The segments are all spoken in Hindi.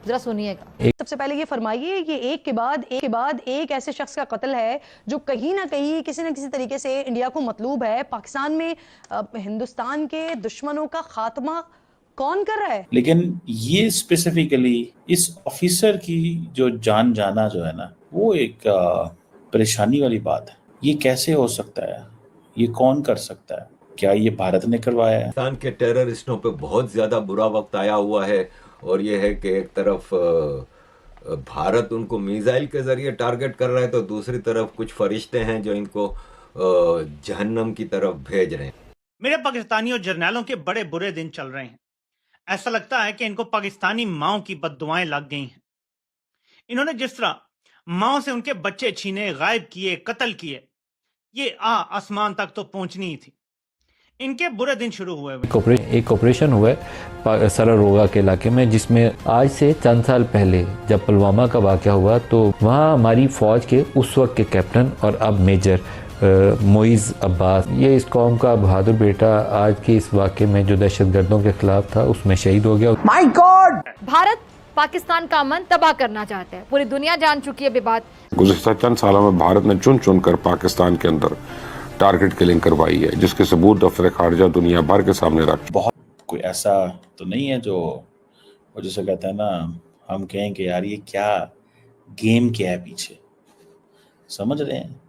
जरा सुनिएगा। सबसे पहले ये फरमाइए कि एक के बाद एक ऐसे शख्स का कत्ल है जो कहीं ना कहीं किसी न किसी तरीके से इंडिया को मतलूब है। पाकिस्तान में हिंदुस्तान के दुश्मनों का खात्मा कौन कर रहा है? लेकिन ये स्पेसिफिकली इस ऑफिसर की जो जान जाना जो है ना, वो एक परेशानी वाली बात है। ये कैसे हो सकता है? ये कौन कर सकता है? क्या ये भारत ने करवाया है? पाकिस्तान के टेररिस्टों पे बहुत ज़्यादा बुरा वक्त आया हुआ है और ये है कि एक तरफ भारत उनको मिसाइल के ज़रिए टारगेट कर रहा है, तो दूसरी तरफ कुछ फरिश्ते हैं जो इनको जहन्नम की तरफ भेज रहे हैं। मेरे पाकिस्तानी और जर्नैलों के बड़े बुरे दिन चल रहे हैं। ऐसा लगता है कि इनको पाकिस्तानी माओं की बद्दुआएं लग गई हैं। इन्होंने जिस तरह माओ से उनके बच्चे छीने, गायब किए, कत्ल किए, ये आसमान तक तो पहुंचनी ही थी। इनके बुरे दिन शुरू हुए हुए। एक ऑपरेशन हुआ है सरारोगा के इलाके में, जिसमें आज से चंद साल पहले जब पुलवामा का वाक़या हुआ तो वहाँ हमारी फ़ौज के उस वक्त के कैप्टन और अब मेजर मोइज़ अब्बास, ये इस कौम का बहादुर बेटा, आज के इस वाक़े में जो दहशतगर्दों के खिलाफ था उसमें शहीद हो गया। My God! भारत पाकिस्तान का अमन तबाह करना चाहता है, पूरी दुनिया जान चुकी है बात। गुज़िश्ता चंद सालों में भारत ने चुन चुन कर पाकिस्तान के अंदर टारगेट किलिंग करवाई है, जिसके सबूत दफ्तर खारजा दुनिया भर के सामने रख। बहुत कोई ऐसा तो नहीं है जो वो जैसे कहते हैं ना, हम कहें कि यार ये क्या गेम क्या है पीछे, समझ रहे हैं?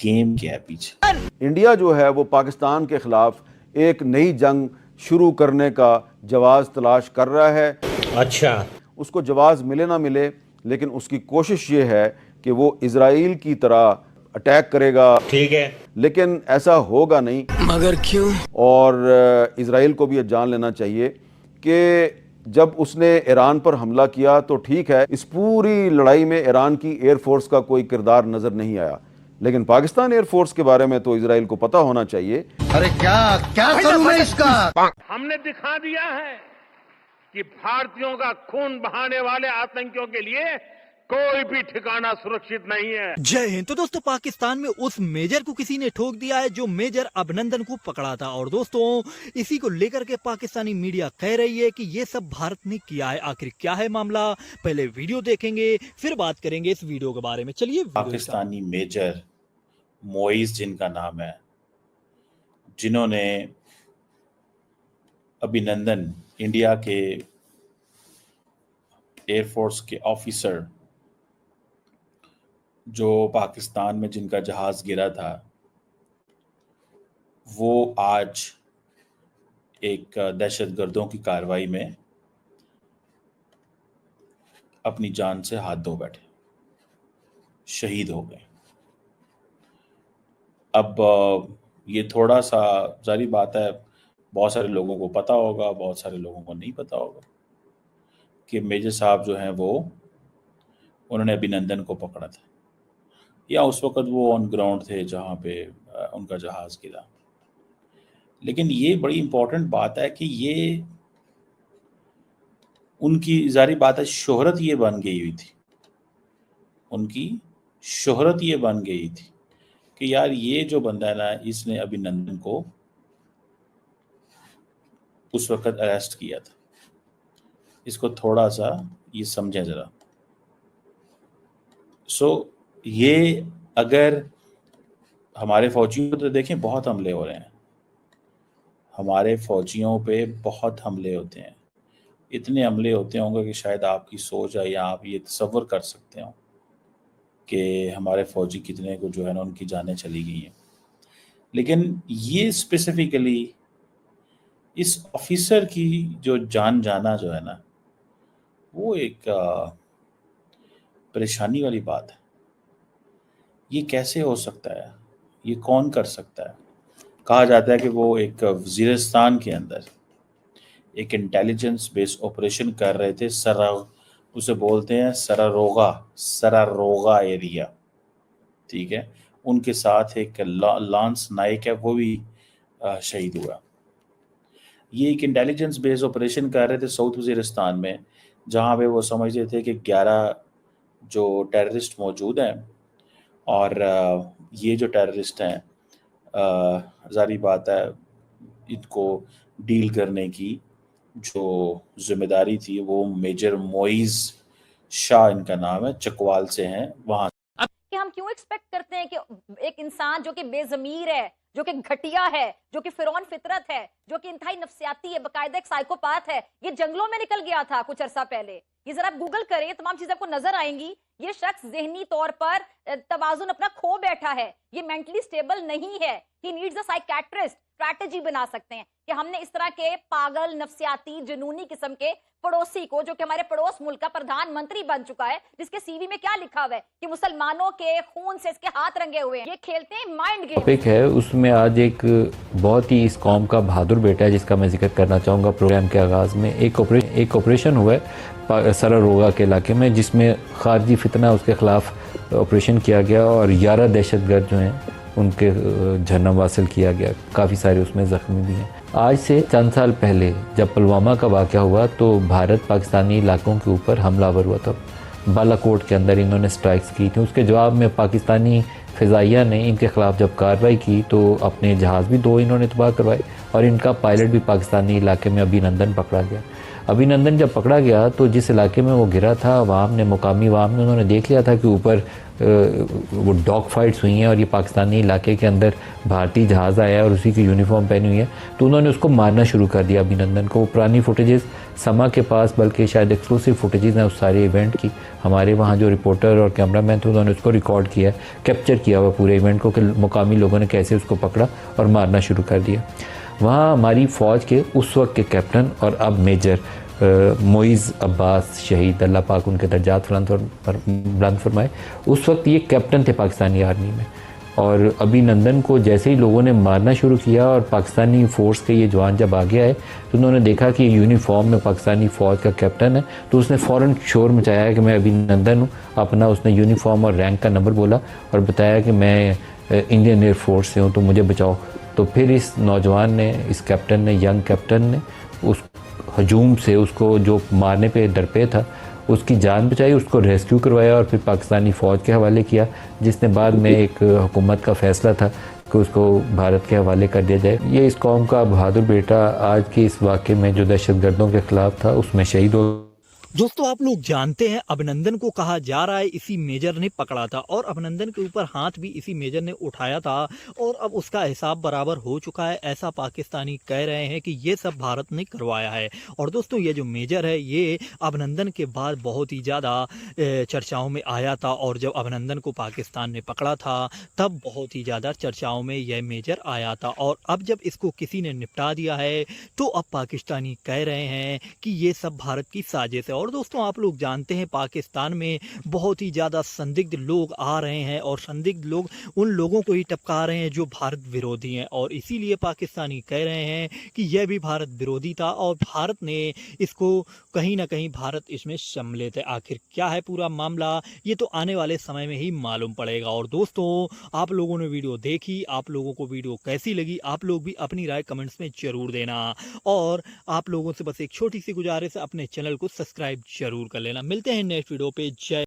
गेम क्या है पीछे। इंडिया जो है वो पाकिस्तान के खिलाफ एक नई जंग शुरू करने का जवाब तलाश कर रहा है। अच्छा, उसको जवाब मिले ना मिले, लेकिन उसकी कोशिश ये है कि वो इजराइल की तरह अटैक करेगा। ठीक है, लेकिन ऐसा होगा नहीं। मगर क्यों? और इजराइल को भी ये जान लेना चाहिए कि जब उसने ईरान पर हमला किया तो ठीक है, इस पूरी लड़ाई में ईरान की एयरफोर्स का कोई किरदार नजर नहीं आया, लेकिन पाकिस्तान एयरफोर्स के बारे में तो इजराइल को पता होना चाहिए। अरे क्या क्या करूं मैं इसका? हमने दिखा दिया है कि भारतीयों का खून बहाने वाले आतंकियों के लिए कोई भी ठिकाना सुरक्षित नहीं है। जय हिंद। तो दोस्तों, पाकिस्तान में उस मेजर को किसी ने ठोक दिया है जो मेजर अभिनंदन को पकड़ा था। और दोस्तों, इसी को लेकर के पाकिस्तानी मीडिया कह रही है कि ये सब भारत ने किया है। आखिर क्या है मामला, पहले वीडियो देखेंगे फिर बात करेंगे इस वीडियो के बारे में। चलिए। पाकिस्तानी मेजर मोइज जिनका नाम है, जिन्होंने अभिनंदन, इंडिया के एयरफोर्स के ऑफिसर, जो पाकिस्तान में जिनका जहाज गिरा था, वो आज एक दहशतगर्दों की कार्रवाई में अपनी जान से हाथ धो बैठे, शहीद हो गए। अब ये थोड़ा सा जारी बात है, बहुत सारे लोगों को पता होगा, बहुत सारे लोगों को नहीं पता होगा कि मेजर साहब जो हैं वो, उन्होंने अभिनंदन को पकड़ा था, या उस वक्त वो ऑन ग्राउंड थे जहाँ पे उनका जहाज गिरा। लेकिन ये बड़ी इंपॉर्टेंट बात है कि ये उनकी जारी बात है, शोहरत ये बन गई हुई थी, उनकी शोहरत ये बन गई थी कि यार ये जो बंदा है ना, इसने अभिनंदन को उस वक्त अरेस्ट किया था। इसको थोड़ा सा ये समझें जरा। ये अगर हमारे फौजियों पे तो देखें बहुत हमले हो रहे हैं, हमारे फौजियों पे बहुत हमले होते हैं, इतने हमले होते होंगे कि शायद आपकी सोच है या आप ये तसव्वुर कर सकते हो कि हमारे फौजी कितने को जो है ना उनकी जानें चली गई हैं। लेकिन ये स्पेसिफिकली इस ऑफिसर की जो जान जाना जो है ना, वो एक परेशानी वाली बात है। ये कैसे हो सकता है? ये कौन कर सकता है? कहा जाता है कि वो एक वज़ीरिस्तान के अंदर एक इंटेलिजेंस बेस्ड ऑपरेशन कर रहे थे, उसे बोलते हैं सरारोगा एरिया, ठीक है। उनके साथ एक लांस नाइक है, वो भी शहीद हुआ। ये एक इंटेलिजेंस बेस्ड ऑपरेशन कर रहे थे साउथ वज़ीरिस्तान में, जहाँ पे वो समझते थे कि 11 जो टेररिस्ट मौजूद हैं, और ये जो टेररिस्ट हैं, जारी बात है, इनको डील करने की जो जिम्मेदारी थी वो मेजर मोइज शाह इनका नाम है, चकवाल से हैं वहां। कि हम क्यों एक्सपेक्ट करते हैं कि एक इंसान जो कि बेजमीर है, जो कि घटिया है, जो कि फिरौन फितरत है, जो कि इंतहाई नफ्सियाती है, बकायदा एक साइकोपाथ है, ये जंगलों में निकल गया था कुछ अरसा पहले। ये जरा आप गूगल करें, तमाम चीजें आपको नजर आएंगी। ये शख्स ज़हनी तौर पर तवाजुन अपना खो बैठा है, ये मेंटली स्टेबल नहीं है। He needs a psychiatrist. Strategy बना सकते हैं कि हमने इस तरह के पागल, नफ्सियाती, जुनूनी किस्म के पड़ोसी को, जो कि हमारे पड़ोस मुल्क का प्रधानमंत्री बन चुका है, जिसके सीवी में क्या लिखा हुआ है कि मुसलमानों के खून से इसके हाथ रंगे हुए हैं, ये खेलते हैं माइंड गेम। टॉपिक है उसमें आज एक बहुत ही इस कौम का बहादुर बेटा है जिसका मैं जिक्र करना चाहूँगा। प्रोग्राम के आगाज़ में एक ऑपरेशन हुआ है सरारोगा के इलाके में, जिसमें खारजी फितना उसके ख़िलाफ़ ऑपरेशन किया गया और 11 दहशतगर्द जो हैं उनके जहन्नम हासिल किया गया। काफ़ी सारे उसमें ज़ख्मी भी हैं। आज से चंद साल पहले जब पुलवामा का वाक़या हुआ तो भारत पाकिस्तानी इलाकों के ऊपर हमलावर हुआ था। बालाकोट के अंदर इन्होंने स्ट्राइक्स की थी। उसके जवाब में पाकिस्तानी फ़िज़ाइया ने इनके ख़िलाफ़ जब कार्रवाई की तो अपने जहाज़ भी 2 इन्होंने तबाह करवाए और इनका पायलट भी पाकिस्तानी इलाके में अभिनंदन पकड़ा गया। अभिनंदन जब पकड़ा गया तो जिस इलाके में वो गिरा था, मुकामी अवाम ने उन्होंने देख लिया था कि ऊपर वो डॉग फाइट्स हुई हैं और ये पाकिस्तानी इलाके के अंदर भारतीय जहाज़ आया है और उसी की यूनिफॉर्म पहनी हुई है, तो उन्होंने उसको मारना शुरू कर दिया अभिनंदन को। वो पुरानी फुटेजेस समा के पास, बल्कि शायद एक्सक्लूसिव फुटेजेस हैं उस सारे इवेंट की। हमारे वहाँ जो रिपोर्टर और कैमरामैन थे उन्होंने उसको रिकॉर्ड किया, कैप्चर किया हुआ पूरे इवेंट को कि मुकामी लोगों ने कैसे उसको पकड़ा और मारना शुरू कर दिया। वहाँ हमारी फ़ौज के उस वक्त के कैप्टन और अब मेजर मोइज़ अब्बास शहीद, अल्लाह पाक उनके दर्जात बुलंद फरमाए, उस वक्त ये कैप्टन थे पाकिस्तानी आर्मी में। और अभिनंदन को जैसे ही लोगों ने मारना शुरू किया और पाकिस्तानी फ़ोर्स के ये जवान जब आ गया है तो उन्होंने देखा कि यूनिफॉर्म में पाकिस्तानी फ़ौज का कैप्टन है, तो उसने फ़ौरन शोर मचाया कि मैं अभिनंदन हूँ। अपना उसने यूनिफॉर्म और रैंक का नंबर बोला और बताया कि मैं इंडियन एयर फोर्स से हूँ, तो मुझे बचाओ। तो फिर इस नौजवान ने, इस कैप्टन ने, यंग कैप्टन ने उस हजूम से, उसको जो मारने पे डरपे था, उसकी जान बचाई, उसको रेस्क्यू करवाया और फिर पाकिस्तानी फ़ौज के हवाले किया, जिसने बाद में एक हुकूमत का फ़ैसला था कि उसको भारत के हवाले कर दिया जाए। ये इस कौम का बहादुर बेटा आज के इस वाक़े में जो दहशतगर्दों के ख़िलाफ़ था उसमें शहीद हो। दोस्तों आप लोग जानते हैं अभिनंदन को कहा जा रहा है इसी मेजर ने पकड़ा था और अभिनंदन के ऊपर हाथ भी इसी मेजर ने उठाया था और अब उसका हिसाब बराबर हो चुका है, ऐसा पाकिस्तानी कह रहे हैं कि ये सब भारत ने करवाया है। और दोस्तों ये जो मेजर है ये अभिनंदन के बाद बहुत ही ज़्यादा चर्चाओं में आया था और जब अभिनंदन को पाकिस्तान ने पकड़ा था तब बहुत ही ज़्यादा चर्चाओं में यह मेजर आया था। और अब जब इसको किसी ने निपटा दिया है तो अब पाकिस्तानी कह रहे हैं कि ये सब भारत की साजिश है। और दोस्तों आप लोग जानते हैं पाकिस्तान में बहुत ही ज़्यादा संदिग्ध लोग आ रहे हैं और संदिग्ध लोग उन लोगों को ही टपका रहे हैं जो भारत विरोधी हैं और इसीलिए पाकिस्तानी कह रहे हैं कि यह भी भारत विरोधी था और भारत ने इसको कहीं ना कहीं भारत इसमें सम्मिलित है। आखिर क्या है पूरा मामला, ये तो आने वाले समय में ही मालूम पड़ेगा। और दोस्तों आप लोगों ने वीडियो देखी, आप लोगों को वीडियो कैसी लगी, आप लोग भी अपनी राय कमेंट्स में ज़रूर देना और आप लोगों से बस एक छोटी सी गुजारिश है, अपने चैनल को सब्सक्राइब जरूर कर लेना। मिलते हैं नेक्स्ट वीडियो पे। जय